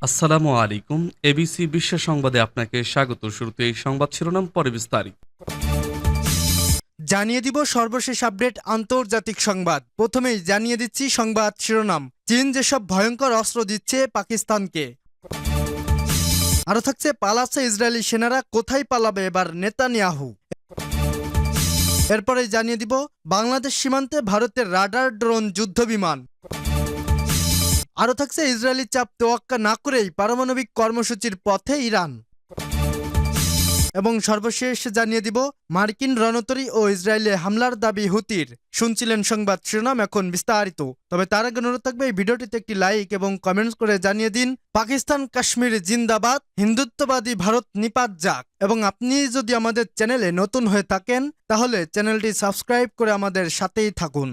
আসসালামু আলাইকুম। এবিসি বিশ্ব সংবাদে আপনাকে স্বাগত। শুরুতে এই সংবাদ শিরোনাম, পরে বিস্তারিত। জানিয়ে দিব সর্বশেষ আপডেট আন্তর্জাতিক সংবাদ। প্রথমেই জানিয়ে দিচ্ছি সংবাদ শিরোনাম। চীন যেসব ভয়ঙ্কর অস্ত্র দিচ্ছে পাকিস্তানকে। আরও থাকছে, পালাচ্ছে ইসরায়েলি সেনারা, কোথায় পালাবে এবার নেতানিয়াহু। এরপরে জানিয়ে দিব বাংলাদেশ সীমান্তে ভারতের রাডার ড্রোন যুদ্ধ বিমান। আরও থাকছে, ইসরায়েলি চাপ তোয়াক্কা না করেই পারমাণবিক কর্মসূচির পথে ইরান। এবং সর্বশেষ জানিয়ে দিব মার্কিন রণতরী ও ইসরায়েলে হামলার দাবি হুতির। শুনছিলেন সংবাদ শিরোনাম, এখন বিস্তারিত। তবে তার আগে অনুরোধ থাকবে এই ভিডিওটিতে একটি লাইক এবং কমেন্টস করে জানিয়ে দিন পাকিস্তান কাশ্মীর জিন্দাবাদ, হিন্দুত্ববাদী ভারত নিপাত যাক। এবং আপনি যদি আমাদের চ্যানেলে নতুন হয়ে থাকেন তাহলে চ্যানেলটি সাবস্ক্রাইব করে আমাদের সাথেই থাকুন।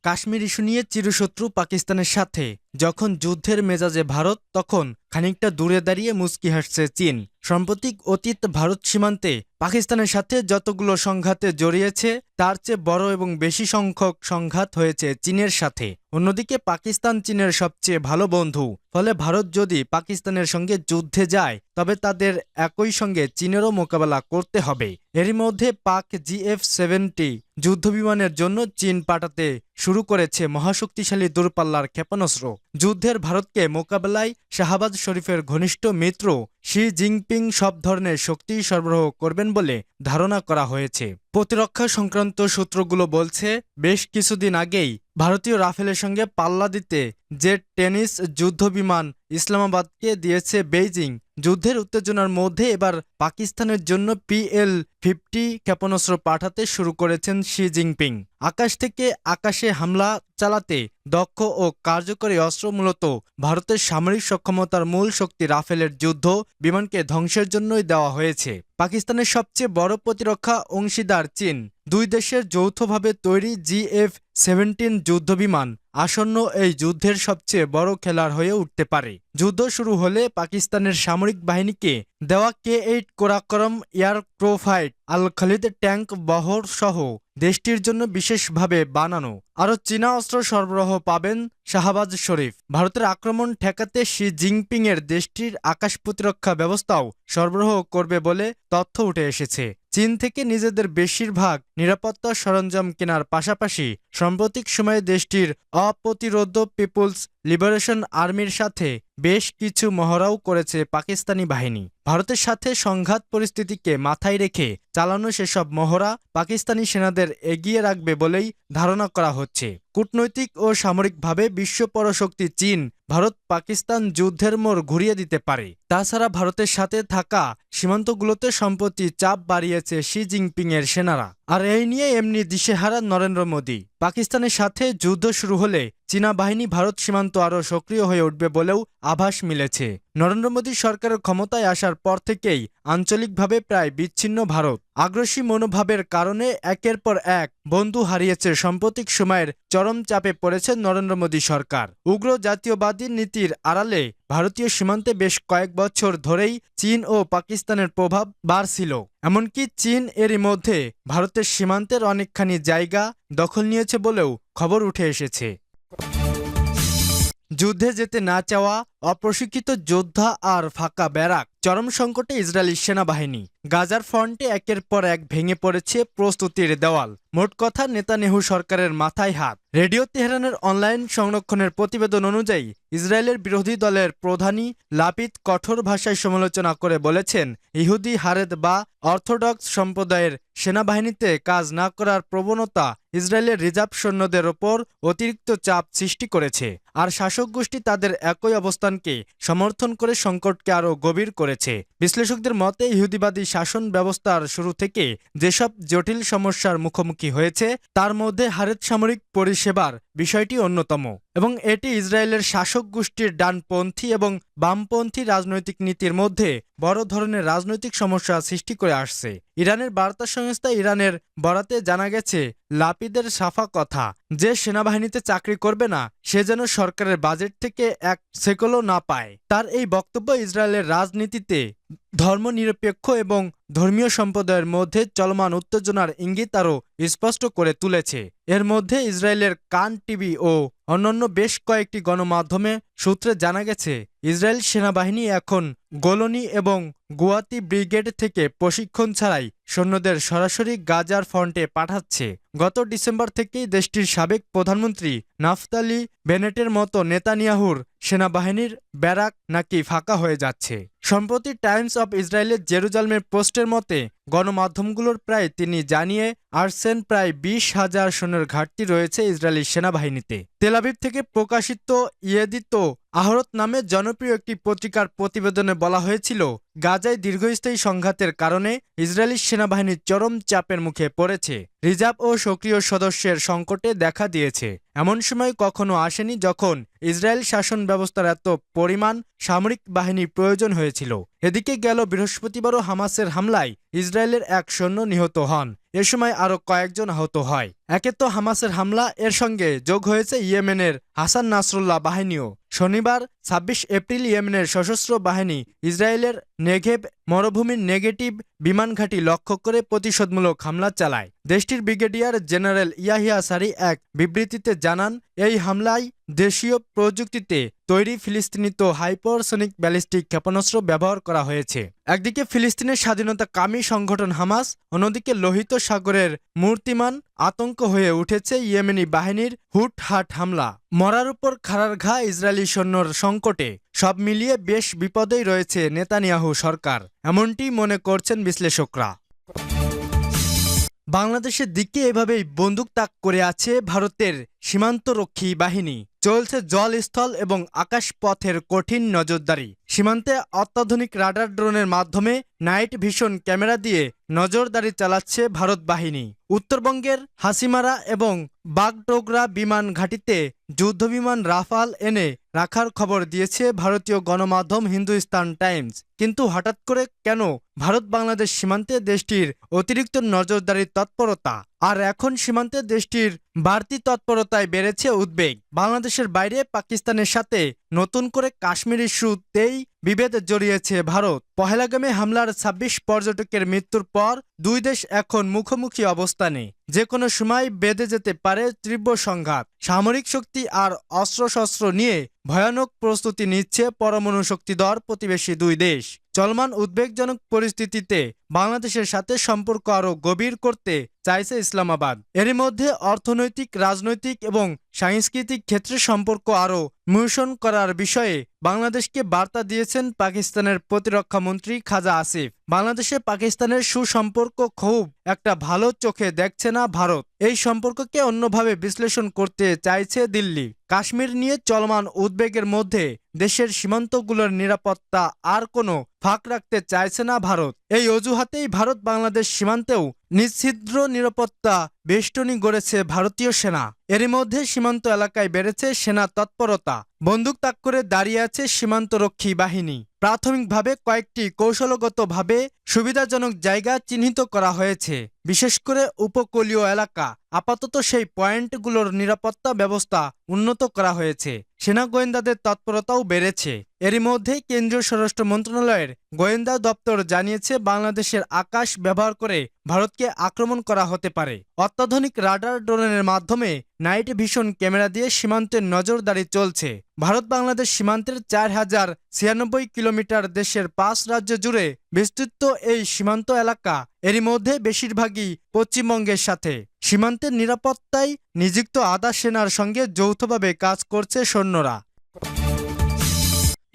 কাশ্মীর ইস্যু নিয়ে চিরশত্রু পাকিস্তানের সাথে যখন যুদ্ধের মেজাজে ভারত, তখন খানিকটা দূরে দাঁড়িয়ে মুচকি হাসছে চীন। সাম্প্রতিক অতীত ভারত সীমান্তে পাকিস্তানের সাথে যতগুলো সংঘাতে জড়িয়েছে তার চেয়ে বড় এবং বেশি সংখ্যক সংঘাত হয়েছে চীনের সাথে। অন্যদিকে পাকিস্তান চীনের সবচেয়ে ভালো বন্ধু, ফলে ভারত যদি পাকিস্তানের সঙ্গে যুদ্ধে যায় তবে তাদের একই সঙ্গে চীনেরও মোকাবেলা করতে হবে। এরই মধ্যে পাক GF-70 যুদ্ধবিমানের জন্য চীন পাঠাতে শুরু করেছে মহাশক্তিশালী দূরপাল্লার ক্ষেপণাস্ত্র। যুদ্ধের ভারতকে মোকাবেলায় শাহবাজ শরীফের ঘনিষ্ঠ মিত্র শি জিনপিং সব ধরনের শক্তি সরবরাহ করবেন বলে ধারণা করা হয়েছে। প্রতিরক্ষা সংক্রান্ত সূত্রগুলো বলছে, বেশ কিছুদিন আগেই ভারতীয় রাফেলের সঙ্গে পাল্লা দিতে জেট টেনিস যুদ্ধবিমান ইসলামাবাদকে দিয়েছে বেইজিং। যুদ্ধের উত্তেজনার মধ্যে এবার পাকিস্তানের জন্য PL-50 ক্ষেপণাস্ত্র পাঠাতে শুরু করেছেন শি জিনপিং। আকাশ থেকে আকাশে হামলা চালাতে দক্ষ ও কার্যকরী অস্ত্র মূলত ভারতের সামরিক সক্ষমতার মূল শক্তি রাফেলের যুদ্ধ বিমানকে ধ্বংসের জন্যই দেওয়া হয়েছে। পাকিস্তানের সবচেয়ে বড় প্রতিরক্ষা অংশীদার চীন, দুই দেশের যৌথভাবে তৈরি GF-17 যুদ্ধবিমান আসন্ন এই যুদ্ধের সবচেয়ে বড় খেলার হয়ে উঠতে পারে। যুদ্ধ শুরু হলে পাকিস্তানের সামরিক বাহিনীকে দেওয়া K-8 কোরাকরম এয়ার প্রোফাইট আল খালিদ ট্যাঙ্ক বহর সহ দেশটির জন্য বিশেষভাবে বানানো আরও চীনা অস্ত্র সরবরাহ পাবেন শাহবাজ শরীফ। ভারতের আক্রমণ ঠেকাতে শি জিনপিংয়ের দেশটির আকাশ প্রতিরক্ষা ব্যবস্থাও সরবরাহ করবে বলে তথ্য উঠে এসেছে। চীন থেকে নিজেদের বেশিরভাগ নিরাপত্তা সরঞ্জাম কেনার পাশাপাশি সাম্প্রতিক সময়ে দেশটির অপ্রতিরোধ্য পিপুলস লিবারেশন আর্মির সাথে বেশ কিছু মহড়াও করেছে পাকিস্তানি বাহিনী। ভারতের সাথে সংঘাত পরিস্থিতিকে মাথায় রেখে চালানো সেসব মহড়া পাকিস্তানি সেনাদের এগিয়ে রাখবে বলেই ধারণা করা হচ্ছে। কূটনৈতিক ও সামরিকভাবে বিশ্ব পরাশক্তি চীন ভারত পাকিস্তান যুদ্ধের মোড় ঘুরিয়ে দিতে পারে। তাছাড়া ভারতের সাথে থাকা সীমান্তগুলোতে সম্প্রতি চাপ বাড়িয়েছে শি জিনপিংয়ের সেনারা। আর এই নিয়ে এমনি দিশেহারা নরেন্দ্র মোদী। পাকিস্তানের সাথে যুদ্ধ শুরু হলে চীনা বাহিনী ভারত সীমান্ত আরও সক্রিয় হয়ে উঠবে বলেও আভাস মিলেছে। নরেন্দ্র মোদী সরকারের ক্ষমতায় আসার পর থেকেই আঞ্চলিকভাবে প্রায় বিচ্ছিন্ন ভারত। আগ্রাসী মনোভাবের কারণে একের পর এক বন্ধু হারিয়েছে। সাম্প্রতিক সময়ের চরম চাপে পড়েছে নরেন্দ্র মোদী সরকার। উগ্র জাতীয়বাদী নীতির আড়ালে ভারতীয় সীমান্তে বেশ কয়েক বছর ধরেই চীন ও পাকিস্তানের প্রভাব বাড়ছিল। এমনকি চীন এরই মধ্যে ভারতের সীমান্তের অনেকখানি জায়গা দখল নিয়েছে বলেও খবর উঠে এসেছে। যুদ্ধে যেতে না চাওয়া, অপ্রশিক্ষিত যোদ্ধা আর ফাঁকা ব্যারাক, চরম সংকটে ইসরায়েলি সেনাবাহিনী। গাজার ফ্রন্টে একের পর এক ভেঙে পড়েছে প্রস্তুতির দেওয়াল। মোট কথা, নেতানিয়াহু সরকারের মাথায় হাত। রেডিও তেহরানের অনলাইন সংরক্ষণের প্রতিবেদন অনুযায়ী ইসরায়েলের বিরোধী দলের প্রধানী লাপিদ কঠোর ভাষায় সমালোচনা করে বলেছেন, ইহুদি হারেদ বা অর্থোডক্স সম্প্রদায়ের সেনাবাহিনীতে কাজ না করার প্রবণতা ইসরায়েলের রিজার্ভ সৈন্যদের ওপর অতিরিক্ত চাপ সৃষ্টি করেছে। আর শাসক গোষ্ঠী তাদের একই অবস্থানকে সমর্থন করে সংকটকে আরও গভীর করেছে। বিশ্লেষকদের মতে, ইহুদিবাদী শাসন ব্যবস্থার শুরু থেকে যেসব জটিল সমস্যার মুখোমুখি হয়েছে তার মধ্যে হারেদ সামরিক পরিষেবার বিষয়টি অন্যতম, এবং এটি ইসরায়েলের শাসক গোষ্ঠীর ডানপন্থী এবং বামপন্থী রাজনৈতিক নীতির মধ্যে বড় ধরনের রাজনৈতিক সমস্যা সৃষ্টি করে আসছে। ইরানের বার্তা সংস্থা ইরানের বরাতে জানা গেছে, লাপিদের সাফা কথা, যে সেনাবাহিনীতে চাকরি করবে না সে যেন সরকারের বাজেট থেকে এক সেকেলও না পায়। তার এই বক্তব্য ইসরায়েলের রাজনীতিতে ধর্মনিরপেক্ষ এবং ধর্মীয় সম্প্রদায়ের মধ্যে চলমান উত্তেজনার ইঙ্গিত আরও স্পষ্ট করে তুলেছে। এর মধ্যে ইসরায়েলের কান টিভি ও অন্যান্য বেশ কয়েকটি গণমাধ্যমে সূত্রে জানা গেছে, ইসরায়েল সেনাবাহিনী এখন গোলনি এবং গুয়াতি ব্রিগেড থেকে প্রশিক্ষণ ছাড়াই সৈন্যদের সরাসরি গাজার ফ্রন্টে পাঠাচ্ছে। গত ডিসেম্বর থেকেই দেশটির সাবেক প্রধানমন্ত্রী নাফতালি বেনেটের মতো নেতানিয়াহুর সেনাবাহিনীর ব্যারাক নাকি ফাঁকা হয়ে যাচ্ছে। সম্প্রতি টাইমস অব ইসরায়েলের জেরুজালেমের পোস্টের মতে গণমাধ্যমগুলোর প্রায় তিনি জানিয়ে আসছেন প্রায় 20,000 সৈন্যের ঘাটতি রয়েছে ইসরায়েলি সেনাবাহিনীতে। তেল আবিব থেকে প্রকাশিত ইয়েদিত আহরত নামে জনপ্রিয় একটি পত্রিকার প্রতিবেদনে বলা হয়েছিল, গাজায় দীর্ঘস্থায়ী সংঘাতের কারণে ইসরায়েলি সেনাবাহিনী চরম চাপের মুখে পড়েছে। রিজার্ভ ও সক্রিয় সদস্যের সংকটে দেখা দিয়েছে। এমন সময় কখনো আসেনি যখন ইসরায়েল শাসন ব্যবস্থার এত পরিমাণ সামরিক বাহিনী প্রয়োজন হয়েছিল। এদিকে গেল বৃহস্পতিবারও হামাসের হামলায় ইসরায়েলের এক সৈন্য নিহত হন। এ সময় আরও কয়েকজন আহত হয়। একে তো হামাসের হামলা, এর সঙ্গে যোগ হয়েছে ইয়েমেনের হাসান নাসরুল্লাহ বাহিনীও। শনিবার ২৬ এপ্রিল ইয়েমেনের সশস্ত্র বাহিনী ইসরায়েলের নেগেভ মরুভূমির নেগেটিভ বিমান ঘাঁটি লক্ষ্য করে প্রতিশোধমূলক হামলা চালায়। দেশটির ব্রিগেডিয়ার জেনারেল ইয়াহিয়া সারি এক বিবৃতিতে জানান, এই হামলায় দেশীয় প্রযুক্তিতে তৈরি ফিলিস্তিনিত হাইপারসনিক ব্যালিস্টিক ক্ষেপণাস্ত্র ব্যবহার করা হয়েছে। একদিকে ফিলিস্তিনের স্বাধীনতাকামী সংগঠন হামাস, অন্যদিকে লোহিত সাগরের মূর্তিমান আতঙ্ক হয়ে উঠেছে ইয়েমেনি বাহিনীর হুটহাট হামলা। মরার উপর খাড়ার ঘা ইসরায়েলি সৈন্যর সংকটে। সব মিলিয়ে বেশ বিপদেই রয়েছে নেতানিয়াহু সরকার, এমনটি মনে করছেন বিশ্লেষকরা। বাংলাদেশের দিকে এভাবেই বন্দুক তাক করে আছে ভারতের সীমান্তরক্ষী বাহিনী। চলছে জল, স্থল এবং আকাশপথের কঠিন নজরদারি। সীমান্তে অত্যাধুনিক রাডার ড্রোনের মাধ্যমে নাইট ভিশন ক্যামেরা দিয়ে নজরদারি চালাচ্ছে ভারত বাহিনী। উত্তরবঙ্গের হাসিমারা এবং বাগডোগরা বিমান ঘাঁটিতে যুদ্ধবিমান রাফাল এনে রাখার খবর দিয়েছে ভারতীয় গণমাধ্যম হিন্দুস্তান টাইমস। কিন্তু হঠাৎ করে কেন ভারত বাংলাদেশ সীমান্তে দেশটির অতিরিক্ত নজরদারির তৎপরতা? আর এখন সীমান্তে দেশটির বাড়তি তৎপরতায় বেড়েছে উদ্বেগ। বাংলাদেশের বাইরে পাকিস্তানের সাথে নতুন করে কাশ্মীর ইস্যুতেই বিভেদ জড়িয়েছে ভারত। পহেলগামে হামলার ২৬ পর্যটকের মৃত্যুর পর দুই দেশ এখন মুখোমুখি অবস্থানে। যে কোনো সময় বেঁধে যেতে পারে তীব্র সংঘাত। সামরিক শক্তি আর অস্ত্রশস্ত্র নিয়ে ভয়ানক প্রস্তুতি নিচ্ছে পরমাণু শক্তিধর প্রতিবেশী দুই দেশ। চলমান উদ্বেগজনক পরিস্থিতিতে বাংলাদেশের সাথে সম্পর্ক আরও গভীর করতে চাইছে ইসলামাবাদ। এরই মধ্যে অর্থনৈতিক, রাজনৈতিক এবং সাংস্কৃতিক ক্ষেত্রে সম্পর্ক আরও মূলসন করার বিষয়ে বাংলাদেশকে বার্তা দিয়েছেন পাকিস্তানের প্রতিরক্ষা মন্ত্রী খাজা আসিফ। বাংলাদেশে পাকিস্তানের সুসম্পর্ক খুব একটা ভালো চোখে দেখছে না ভারত। এই সম্পর্ককে অন্যভাবে বিশ্লেষণ করতে চাইছে দিল্লি। কাশ্মীর নিয়ে চলমান উদ্বেগের মধ্যে দেশের সীমান্তগুলোর নিরাপত্তা আর কোনো ফাঁক রাখতে চাইছে না ভারত। এই অজুহাতেই ভারত বাংলাদেশ সীমান্তেও নিশ্ছিদ্র নিরাপত্তা বেষ্টনী গড়েছে ভারতীয় সেনা। এরই মধ্যে সীমান্ত এলাকায় বেড়েছে সেনা তৎপরতা। বন্দুক তাক করে দাঁড়িয়ে আছে সীমান্তরক্ষী বাহিনী। প্রাথমিকভাবে কয়েকটি কৌশলগতভাবে সুবিধাজনক জায়গা চিহ্নিত করা হয়েছে, বিশেষ করে উপকূলীয় এলাকা। আপাতত সেই পয়েন্টগুলোর নিরাপত্তা ব্যবস্থা উন্নত করা হয়েছে। সেনা গোয়েন্দাদের তৎপরতাও বেড়েছে। এরই মধ্যে কেন্দ্রীয় স্বরাষ্ট্র মন্ত্রণালয়ের গোয়েন্দা দপ্তর জানিয়েছে বাংলাদেশের আকাশ ব্যবহার করে ভারতকে আক্রমণ করা হতে পারে। অত্যাধুনিক রাডার ড্রোনের মাধ্যমে নাইট ভিশন ক্যামেরা দিয়ে সীমান্তের নজরদারি চলছে। ভারত বাংলাদেশ সীমান্তের 4096 কিলোমিটার দেশের 5 রাজ্য জুড়ে বিস্তৃত এই সীমান্ত এলাকা। এরই মধ্যে বেশিরভাগই পশ্চিমবঙ্গের সাথে। সীমান্তের নিরাপত্তায় নিযুক্ত আধা সেনার সঙ্গে যৌথভাবে কাজ করছে সৈন্যরা।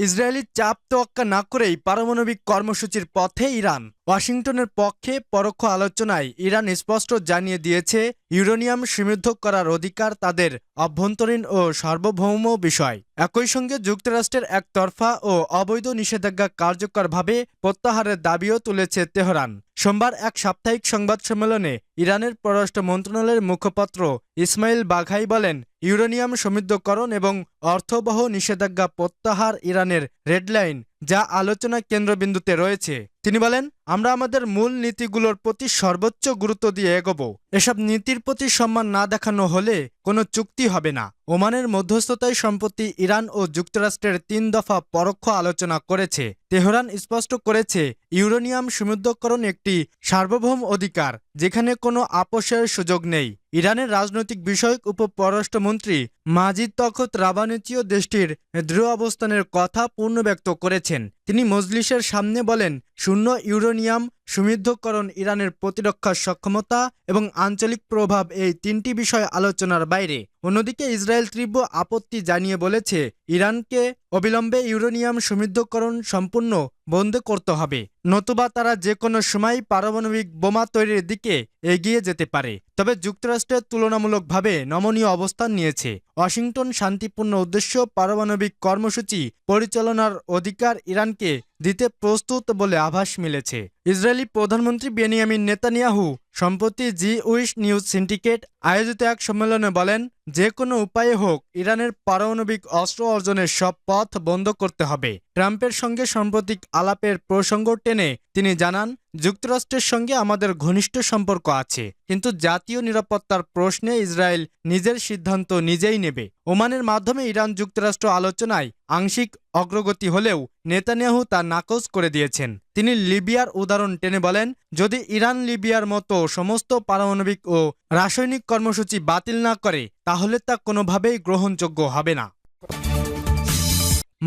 ইসরায়েলি চাপ তোয়াক্কা না করেই পারমাণবিক কর্মসূচির পথে ইরান। ওয়াশিংটনের পক্ষে পরোক্ষ আলোচনায় ইরান স্পষ্ট জানিয়ে দিয়েছে, ইউরেনিয়াম সমৃদ্ধ করার অধিকার তাদের অভ্যন্তরীণ ও সার্বভৌম বিষয়। একই সঙ্গে যুক্তরাষ্ট্রের একতরফা ও অবৈধ নিষেধাজ্ঞা কার্যকরভাবে প্রত্যাহারের দাবিও তুলেছে তেহরান। সোমবার এক সাপ্তাহিক সংবাদ সম্মেলনে ইরানের পররাষ্ট্র মন্ত্রণালয়ের মুখপাত্র ইসমাইল বাঘাই বলেন, ইউরেনিয়াম সমৃদ্ধকরণ এবং অর্থবহ নিষেধাজ্ঞা প্রত্যাহার ইরানের রেডলাইন, যা আলোচনা কেন্দ্রবিন্দুতে রয়েছে। তিনি বলেন, আমরা আমাদের মূল নীতিগুলোর প্রতি সর্বোচ্চ গুরুত্ব দিয়ে এগোবো। এসব নীতির প্রতি সম্মান না দেখানো হলে কোনো চুক্তি হবে না। ওমানের মধ্যস্থতায় সম্প্রতি ইরান ও যুক্তরাষ্ট্রের ৩ দফা পরোক্ষ আলোচনা করেছে। তেহরান স্পষ্ট করেছে ইউরেনিয়াম সমৃদ্ধকরণ একটি সার্বভৌম অধিকার, যেখানে কোনো আপোষের সুযোগ নেই। ইরানের রাজনৈতিক বিষয়ক উপপররাষ্ট্রমন্ত্রী মাজিদ তখত রাবানেচিও দেশটির দৃঢ় অবস্থানের কথা পুনর্ব্যক্ত করেছেন। তিনি মজলিসের সামনে বলেন, শূন্য ইউরেনিয়াম সমৃদ্ধকরণ, ইরানের প্রতিরক্ষা সক্ষমতা এবং আঞ্চলিক প্রভাব এই ৩টি বিষয় আলোচনার বাইরে। অন্যদিকে ইসরায়েল তীব্র আপত্তি জানিয়ে বলেছে, ইরানকে অবিলম্বে ইউরেনিয়াম সমৃদ্ধকরণ সম্পূর্ণ বন্ধ করতে হবে, নতুবা তারা যে কোনো সময় পারমাণবিক বোমা তৈরির দিকে এগিয়ে যেতে পারে। তবে যুক্তরাষ্ট্রের তুলনামূলকভাবে নমনীয় অবস্থান নিয়েছে। ওয়াশিংটন শান্তিপূর্ণ উদ্দেশ্য পারমাণবিক কর্মসূচি পরিচালনার অধিকার ইরানকে দিতে প্রস্তুত বলে আভাস মিলেছে। ইসরায়েলি প্রধানমন্ত্রী বেনিয়ামিন নেতানিয়াহু সম্প্রতি জি উইশ নিউজ সিন্ডিকেট আয়োজিত এক সম্মেলনে বলেন, যে কোনো উপায়ে হোক ইরানের পারমাণবিক অস্ত্র অর্জনের সব পথ বন্ধ করতে হবে। ট্রাম্পের সঙ্গে সাম্প্রতিক আলাপের প্রসঙ্গ টেনে তিনি জানান, যুক্তরাষ্ট্রের সঙ্গে আমাদের ঘনিষ্ঠ সম্পর্ক আছে, কিন্তু জাতীয় নিরাপত্তার প্রশ্নে ইসরায়েল নিজের সিদ্ধান্ত নিজেই নেবে। ওমানের মাধ্যমে ইরান যুক্তরাষ্ট্র আলোচনায় আংশিক অগ্রগতি হলেও নেতানিয়াহু তা নাকচ করে দিয়েছেন। তিনি লিবিয়ার উদাহরণ টেনে বলেন, যদি ইরান লিবিয়ার মতো সমস্ত পারমাণবিক ও রাসায়নিক কর্মসূচি বাতিল না করে, তাহলে তা কোনোভাবেই গ্রহণযোগ্য হবে না।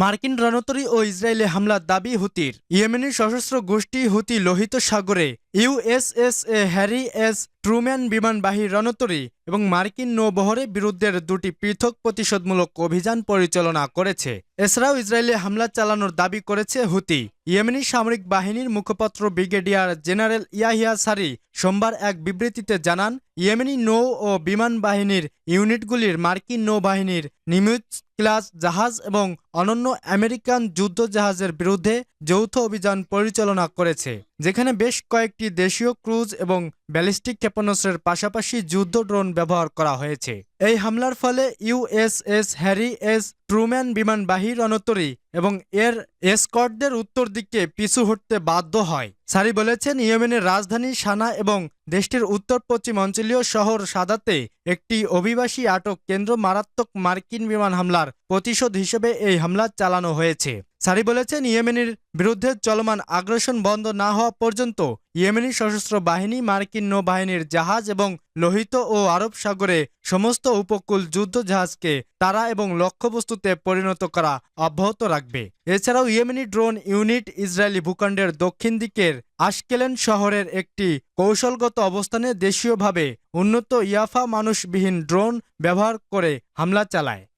মার্কিন রণতরী ও ইসরায়েলে হামলার দাবি হুতির। ইয়েমেনের সশস্ত্র গোষ্ঠী হুতি লোহিত সাগরে ইউএসএস হ্যারি এস ট্রুম্যান বিমানবাহী রণতরী এবং মার্কিন নৌবহরের বিরুদ্ধে 2টি পৃথক প্রতিশোধমূলক অভিযান পরিচালনা করেছে। এছাড়াও ইসরায়েলে হামলা চালানোর দাবি করেছে হুতি। ইয়েমেনি সামরিক বাহিনীর মুখপাত্র ব্রিগেডিয়ার জেনারেল ইয়াহিয়া সারি সোমবার এক বিবৃতিতে জানান, ইয়েমেনি নৌ ও বিমান বাহিনীর ইউনিটগুলির মার্কিন নৌবাহিনীর নিমিৎজ ক্লাস জাহাজ এবং অনন্য আমেরিকান যুদ্ধ জাহাজের বিরুদ্ধে যৌথ অভিযান পরিচালনা করেছে, যেখানে বেশ কয়েকটি দেশীয় ক্রুজ এবং ব্যালিস্টিক ক্ষেপণাস্ত্রের পাশাপাশি যুদ্ধ ড্রোন ব্যবহার করা হয়েছে। এই হামলার ফলে ইউএসএস হ্যারি এস ট্রুম্যান বিমানবাহী রণতরী এবং এর এসকর্টদের উত্তর দিকে পিছু হটতে বাধ্য হয়। সারি বলেছেন, ইয়েমেনের রাজধানী সানা এবং দেশটির উত্তর পশ্চিম অঞ্চলীয় শহর সাদাতে একটি অভিবাসী আটক কেন্দ্র মারাত্মক মার্কিন বিমান হামলার প্রতিশোধ হিসেবে এই হামলা চালানো হয়েছে। সারি বলেছেন, ইয়েমেনের বিরুদ্ধে চলমান আগ্রাসন বন্ধ না হওয়া পর্যন্ত ইয়েমেনি সশস্ত্র বাহিনী মার্কিন নৌবাহিনীর জাহাজ এবং লোহিত ও আরব সাগরে সমস্ত উপকূল যুদ্ধ জাহাজকে তারা এবং লক্ষ্যবস্তুতে পরিণত করা অব্যাহত রাখবে। এছাড়াও ইয়েমেনি ড্রোন ইউনিট ইসরায়েলি ভূখণ্ডের দক্ষিণ দিকের আশকেলন শহরের একটি কৌশলগত অবস্থানে দেশীয়ভাবে উন্নত ইয়াফা মানুষবিহীন ড্রোন ব্যবহার করে হামলা চালায়।